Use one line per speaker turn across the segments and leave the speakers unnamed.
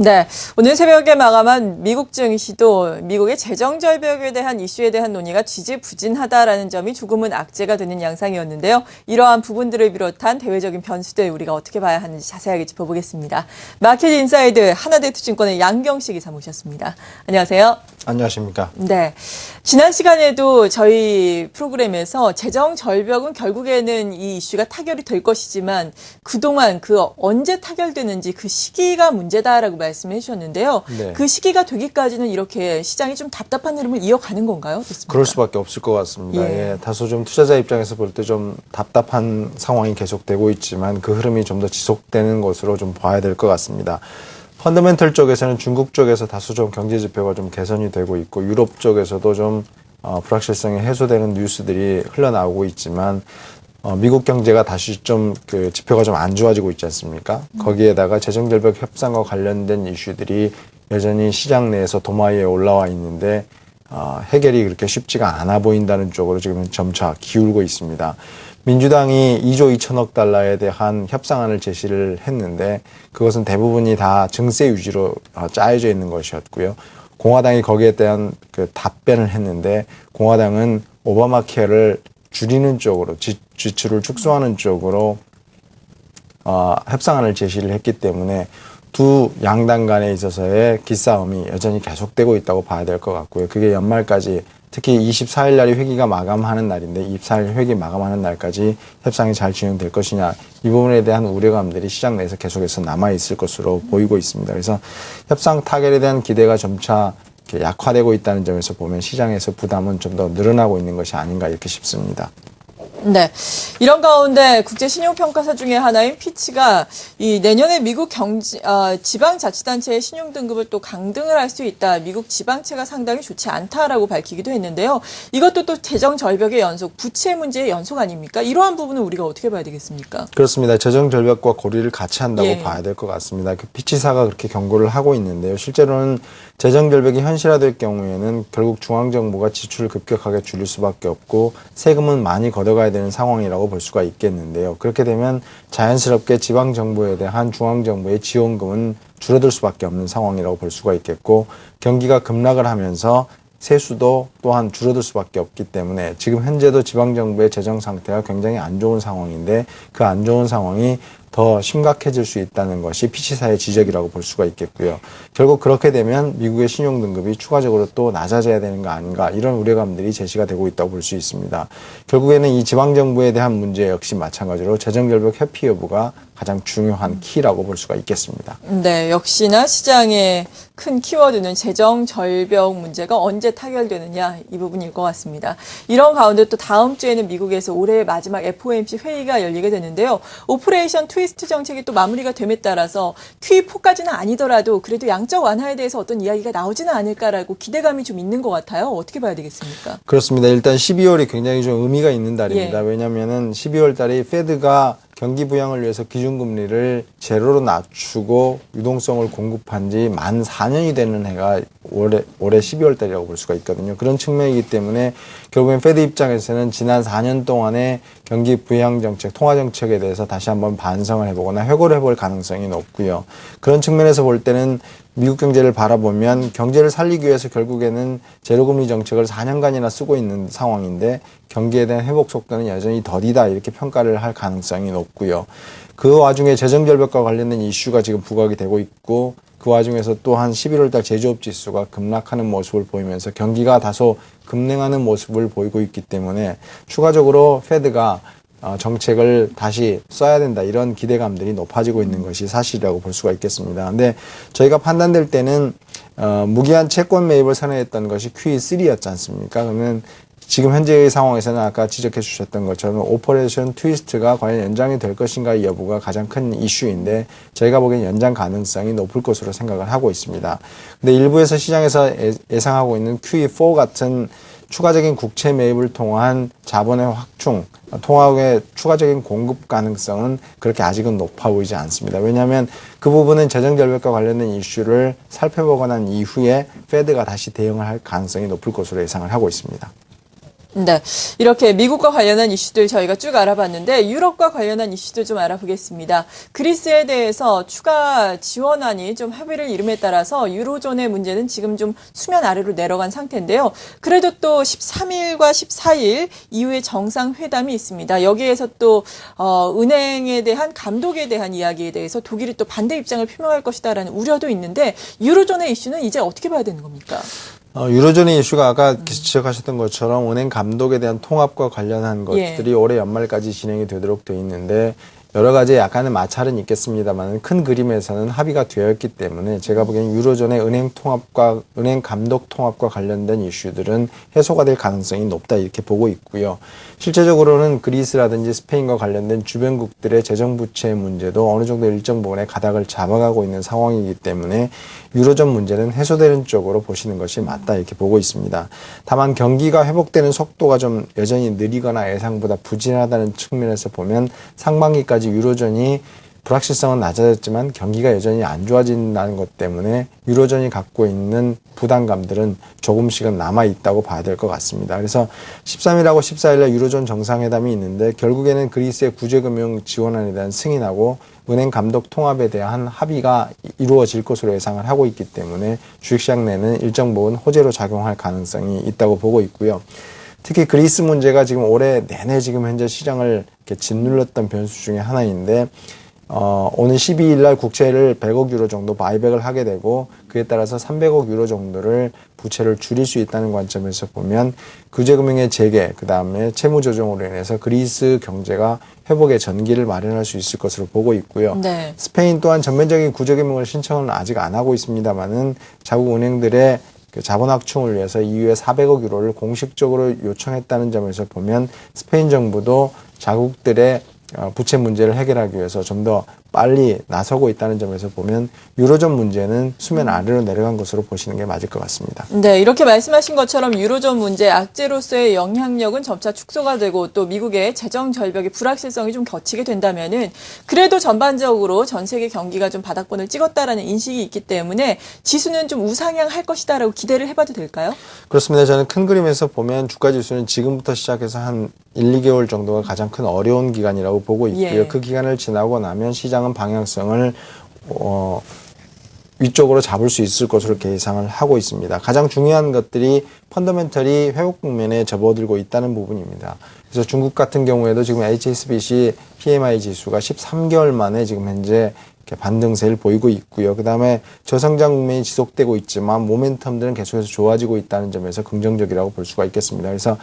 네, 오늘 새벽에 마감한 미국 증시도 미국의 재정 절벽에 대한 이슈에 대한 논의가 지지부진하다라는 점이 조금은 악재가 되는 양상이었는데요. 이러한 부분들을 비롯한 대외적인 변수들 우리가 어떻게 봐야 하는지 자세하게 짚어보겠습니다. 마켓 인사이드 하나대투증권의 양경식 기자 모셨습니다. 안녕하세요.
안녕하십니까.
네, 지난 시간에도 저희 프로그램에서 재정 절벽은 결국에는 이 이슈가 타결이 될 것이지만 그동안 언제 타결되는지 그 시기가 문제다라고 말씀해 주셨는데요.
네.
그 시기가 되기까지는 이렇게 시장이 좀 답답한 흐름을 이어가는 건가요? 어떻습니까?
그럴 수밖에 없을 것 같습니다. 예, 다소 좀 투자자 입장에서 볼 때 좀 답답한 상황이 계속되고 있지만 그 흐름이 좀 더 지속되는 것으로 좀 봐야 될 것 같습니다. 펀더멘털 쪽에서는 중국 쪽에서 다소 좀 경제 지표가 좀 개선이 되고 있고 유럽 쪽에서도 좀 불확실성이 해소되는 뉴스들이 흘러나오고 있지만 미국 경제가 다시 좀 그 지표가 좀 안 좋아지고 있지 않습니까? 거기에다가 재정절벽 협상과 관련된 이슈들이 여전히 시장 내에서 도마 위에 올라와 있는데 해결이 그렇게 쉽지가 않아 보인다는 쪽으로 지금 점차 기울고 있습니다. 민주당이 2조 2천억 달러에 대한 협상안을 제시를 했는데 그것은 대부분이 다 증세 유지로 짜여져 있는 것이었고요. 공화당이 거기에 대한 그 답변을 했는데 공화당은 오바마 케어를 줄이는 쪽으로 지출을 축소하는 쪽으로 협상안을 제시를 했기 때문에 두 양당 간에 있어서의 기싸움이 여전히 계속되고 있다고 봐야 될 것 같고요. 그게 연말까지 특히 24일 날이 회기가 마감하는 날인데 24일 회기 마감하는 날까지 협상이 잘 진행될 것이냐 이 부분에 대한 우려감들이 시장 내에서 계속해서 남아있을 것으로 보이고 있습니다. 그래서 협상 타결에 대한 기대가 점차 약화되고 있다는 점에서 보면 시장에서 부담은 좀 더 늘어나고 있는 것이 아닌가 이렇게 싶습니다.
네. 이런 가운데 국제신용평가사 중에 하나인 피치가 이 내년에 미국 지방자치단체의 신용등급을 또 강등을 할 수 있다. 미국 지방채가 상당히 좋지 않다라고 밝히기도 했는데요. 이것도 또 재정 절벽의 연속, 부채 문제의 연속 아닙니까? 이러한 부분은 우리가 어떻게 봐야 되겠습니까?
그렇습니다. 재정 절벽과 고리를 같이 한다고
예.
봐야 될 것 같습니다. 그 피치사가 그렇게 경고를 하고 있는데요. 실제로는 재정 절벽이 현실화될 경우에는 결국 중앙정부가 지출을 급격하게 줄일 수밖에 없고 세금은 많이 걷어가야 되는 상황이라고 볼 수가 있겠는데요. 그렇게 되면 자연스럽게 지방정부에 대한 중앙정부의 지원금은 줄어들 수밖에 없는 상황이라고 볼 수가 있겠고 경기가 급락을 하면서 세수도 또한 줄어들 수밖에 없기 때문에 지금 현재도 지방정부의 재정 상태가 굉장히 안 좋은 상황인데 그 안 좋은 상황이 더 심각해질 수 있다는 것이 피치사의 지적이라고 볼 수가 있겠고요. 결국 그렇게 되면 미국의 신용등급이 추가적으로 또 낮아져야 되는 거 아닌가 이런 우려감들이 제시가 되고 있다고 볼 수 있습니다. 결국에는 이 지방정부에 대한 문제 역시 마찬가지로 재정절벽 회피 여부가 가장 중요한 키라고 볼 수가 있겠습니다.
네, 역시나 시장의 큰 키워드는 재정 절벽 문제가 언제 타결되느냐 이 부분일 것 같습니다. 이런 가운데 또 다음 주에는 미국에서 올해의 마지막 FOMC 회의가 열리게 되는데요. 오퍼레이션 트위스트 정책이 또 마무리가 됨에 따라서 QE4까지는 아니더라도 그래도 양적 완화에 대해서 어떤 이야기가 나오지는 않을까라고 기대감이 좀 있는 것 같아요. 어떻게 봐야 되겠습니까?
그렇습니다. 일단 12월이 굉장히 좀 의미가 있는 달입니다.
예.
왜냐하면은 12월 달이 페드가 경기 부양을 위해서 기준금리를 제로로 낮추고 유동성을 공급한 지 만 4년이 되는 해가 올해 12월 달이라고 볼 수가 있거든요. 그런 측면이기 때문에 결국엔 페드 입장에서는 지난 4년 동안의 경기 부양 정책, 통화 정책에 대해서 다시 한번 반성을 해보거나 회고를 해볼 가능성이 높고요. 그런 측면에서 볼 때는 미국 경제를 바라보면 경제를 살리기 위해서 결국에는 제로금리 정책을 4년간이나 쓰고 있는 상황인데 경기에 대한 회복 속도는 여전히 더디다 이렇게 평가를 할 가능성이 높고요. 그 와중에 재정절벽과 관련된 이슈가 지금 부각이 되고 있고 그 와중에서 또한 11월 달 제조업 지수가 급락하는 모습을 보이면서 경기가 다소 급냉하는 모습을 보이고 있기 때문에 추가적으로 페드가 정책을 다시 써야 된다 이런 기대감들이 높아지고 있는 것이 사실이라고 볼 수가 있겠습니다. 근데 저희가 판단될 때는 무기한 채권 매입을 선회했던 것이 QE3였지 않습니까? 그러면 지금 현재의 상황에서는 아까 지적해 주셨던 것처럼 오퍼레이션 트위스트가 과연 연장이 될 것인가 여부가 가장 큰 이슈인데 저희가 보기엔 연장 가능성이 높을 것으로 생각을 하고 있습니다. 근데 일부에서 시장에서 예상하고 있는 QE4 같은 추가적인 국채 매입을 통한 자본의 확충, 통화의 추가적인 공급 가능성은 그렇게 아직은 높아 보이지 않습니다. 왜냐하면 그 부분은 재정절벽과 관련된 이슈를 살펴보고 난 이후에 페드가 다시 대응을 할 가능성이 높을 것으로 예상을 하고 있습니다.
네. 이렇게 미국과 관련한 이슈들 저희가 쭉 알아봤는데 유럽과 관련한 이슈도 좀 알아보겠습니다. 그리스에 대해서 추가 지원안이 좀 합의를 이름에 따라서 유로존의 문제는 지금 좀 수면 아래로 내려간 상태인데요. 그래도 또 13일과 14일 이후에 정상회담이 있습니다. 여기에서 또 은행에 대한 감독에 대한 이야기에 대해서 독일이 또 반대 입장을 표명할 것이다라는 우려도 있는데 유로존의 이슈는 이제 어떻게 봐야 되는 겁니까?
유로존의 이슈가 아까 지적하셨던 것처럼 은행 감독에 대한 통합과 관련한 것들이 올해 연말까지 진행이 되도록 돼 있는데 여러 가지 약간의 마찰은 있겠습니다만 큰 그림에서는 합의가 되었기 때문에 제가 보기에는 유로존의 은행 감독 통합과 관련된 이슈들은 해소가 될 가능성이 높다 이렇게 보고 있고요. 실제적으로는 그리스라든지 스페인과 관련된 주변국들의 재정 부채 문제도 어느 정도 일정 부분에 가닥을 잡아가고 있는 상황이기 때문에 유로존 문제는 해소되는 쪽으로 보시는 것이 맞다 이렇게 보고 있습니다. 다만 경기가 회복되는 속도가 좀 여전히 느리거나 예상보다 부진하다는 측면에서 보면 상반기까지 유로존이 불확실성은 낮아졌지만 경기가 여전히 안 좋아진다는 것 때문에 유로존이 갖고 있는 부담감들은 조금씩은 남아있다고 봐야 될 것 같습니다. 그래서 13일하고 14일에 유로존 정상회담이 있는데 결국에는 그리스의 구제금융 지원안에 대한 승인하고 은행 감독 통합에 대한 합의가 이루어질 것으로 예상을 하고 있기 때문에 주식시장 내는 일정 부분 호재로 작용할 가능성이 있다고 보고 있고요. 특히 그리스 문제가 지금 올해 내내 지금 현재 시장을 이렇게 짓눌렀던 변수 중에 하나인데 오는 12일 날 국채를 100억 유로 정도 바이백을 하게 되고 그에 따라서 300억 유로 정도를 부채를 줄일 수 있다는 관점에서 보면 구제금융의 재개, 그 다음에 채무 조정으로 인해서 그리스 경제가 회복의 전기를 마련할 수 있을 것으로 보고 있고요.
네.
스페인 또한 전면적인 구제금융을 신청은 아직 안 하고 있습니다만은 자국 은행들의 그 자본 확충을 위해서 이후에 400억 유로를 공식적으로 요청했다는 점에서 보면 스페인 정부도 자국들의 부채 문제를 해결하기 위해서 좀 더 빨리 나서고 있다는 점에서 보면 유로존 문제는 수면 아래로 내려간 것으로 보시는 게 맞을 것 같습니다.
네, 이렇게 말씀하신 것처럼 유로존 문제 악재로서의 영향력은 점차 축소가 되고 또 미국의 재정 절벽의 불확실성이 좀 겹치게 된다면은 그래도 전반적으로 전 세계 경기가 좀 바닥권을 찍었다라는 인식이 있기 때문에 지수는 좀 우상향할 것이다라고 기대를 해봐도 될까요?
그렇습니다. 저는 큰 그림에서 보면 주가 지수는 지금부터 시작해서 한 1, 2개월 정도가 가장 큰 어려운 기간이라고 보고 있고요.
예.
그 기간을 지나고 나면 시장은 방향성을 위쪽으로 잡을 수 있을 것으로 이렇게 예상을 하고 있습니다. 가장 중요한 것들이 펀더멘털이 회복 국면에 접어들고 있다는 부분입니다. 그래서 중국 같은 경우에도 지금 HSBC PMI 지수가 13개월 만에 지금 현재 반등세를 보이고 있고요. 그 다음에 저성장 국면이 지속되고 있지만 모멘텀들은 계속해서 좋아지고 있다는 점에서 긍정적이라고 볼 수가 있겠습니다. 그래서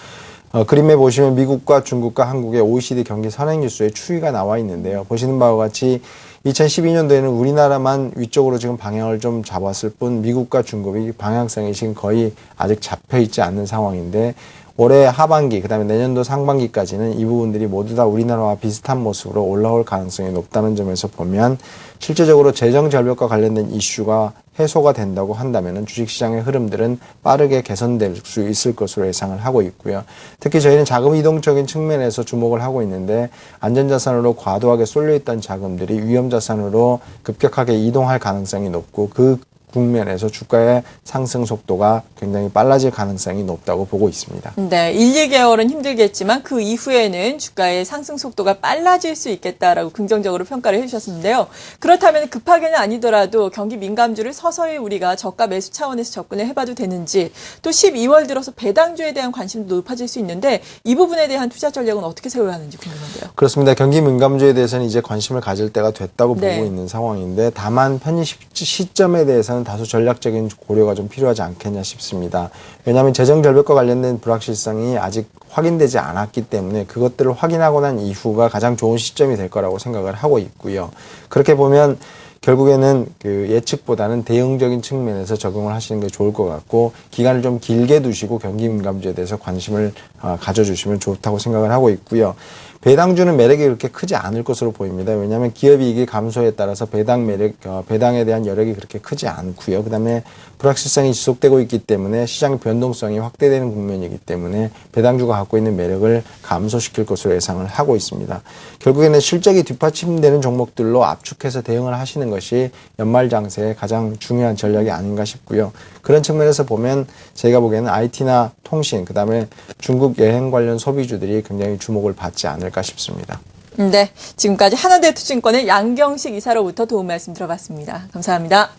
그림에 보시면 미국과 중국과 한국의 OECD 경기 선행 지수의 추이가 나와 있는데요. 보시는 바와 같이 2012년도에는 우리나라만 위쪽으로 지금 방향을 좀 잡았을 뿐 미국과 중국이 방향성이 지금 거의 아직 잡혀 있지 않는 상황인데 올해 하반기 그다음에 내년도 상반기까지는 이 부분들이 모두 다 우리나라와 비슷한 모습으로 올라올 가능성이 높다는 점에서 보면 실제적으로 재정 절벽과 관련된 이슈가 해소가 된다고 한다면 주식시장의 흐름들은 빠르게 개선될 수 있을 것으로 예상을 하고 있고요. 특히 저희는 자금 이동적인 측면에서 주목을 하고 있는데 안전자산으로 과도하게 쏠려있던 자금들이 위험자산으로 급격하게 이동할 가능성이 높고 그 국면에서 주가의 상승 속도가 굉장히 빨라질 가능성이 높다고 보고 있습니다.
네, 1, 2개월은 힘들겠지만 그 이후에는 주가의 상승 속도가 빨라질 수 있겠다라고 긍정적으로 평가를 해주셨는데요. 그렇다면 급하게는 아니더라도 경기 민감주를 서서히 우리가 저가 매수 차원에서 접근을 해봐도 되는지 또 12월 들어서 배당주에 대한 관심도 높아질 수 있는데 이 부분에 대한 투자 전략은 어떻게 세워야 하는지 궁금한데요.
그렇습니다. 경기 민감주에 대해서는 이제 관심을 가질 때가 됐다고
네.
보고 있는 상황인데 다만 편입 시점에 대해서는 다소 전략적인 고려가 좀 필요하지 않겠냐 싶습니다. 왜냐하면 재정 절벽과 관련된 불확실성이 아직 확인되지 않았기 때문에 그것들을 확인하고 난 이후가 가장 좋은 시점이 될 거라고 생각을 하고 있고요. 그렇게 보면 결국에는 그 예측보다는 대응적인 측면에서 적용을 하시는 게 좋을 것 같고 기간을 좀 길게 두시고 경기 민감주에 대해서 관심을 가져주시면 좋다고 생각을 하고 있고요. 배당주는 매력이 그렇게 크지 않을 것으로 보입니다. 왜냐하면 기업이익이 감소에 따라서 배당에 대한 여력이 그렇게 크지 않고요. 그다음에 불확실성이 지속되고 있기 때문에 시장 변동성이 확대되는 국면이기 때문에 배당주가 갖고 있는 매력을 감소시킬 것으로 예상을 하고 있습니다. 결국에는 실적이 뒷받침되는 종목들로 압축해서 대응을 하시는 것이 연말 장세의 가장 중요한 전략이 아닌가 싶고요. 그런 측면에서 보면 제가 보기에는 IT나 통신, 그다음에 중국 여행 관련 소비주들이 굉장히 주목을 받지 않을까 싶습니다.
네, 지금까지 하나대투증권의 양경식 이사로부터 도움 말씀 들어봤습니다. 감사합니다.